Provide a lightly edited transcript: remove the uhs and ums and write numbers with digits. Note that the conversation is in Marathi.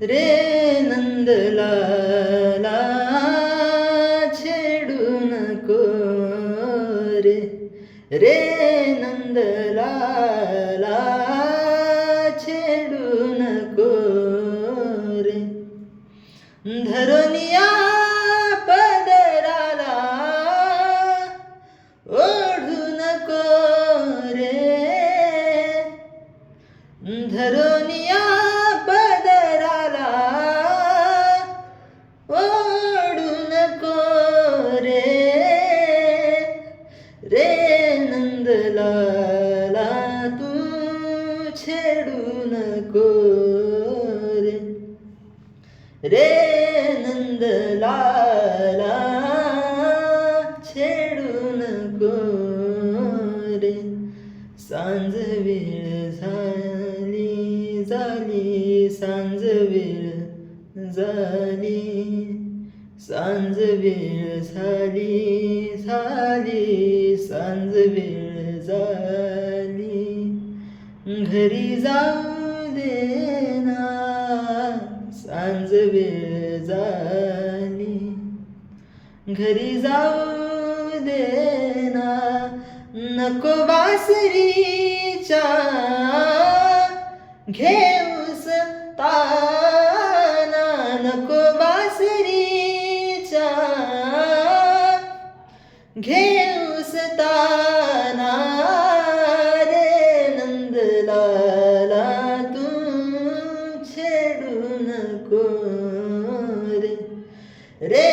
रे नंदलाला छेडू नको रे, रे नंदलाला छेडू नको रे, धरुनिया पदराला ओढू नको रे, धरुनिया पदराला ओढू नको रे, रे नंदलाला तू छेडू नको रे, रे नंदलाला छेडू नको रे, सांज वेळ झाली झाली, सांज वेळ झाली, सांज वेळ झाली झाली, सांज वेळ झाली, घरी जाऊ दे ना, सांज वेळ झाली, घरी जाऊ दे ना, नको बासरीच्या घेऊस ताना, नको बासरीच्या घेऊस ताना, रे नंदलाला तू छेडू नको रे, रे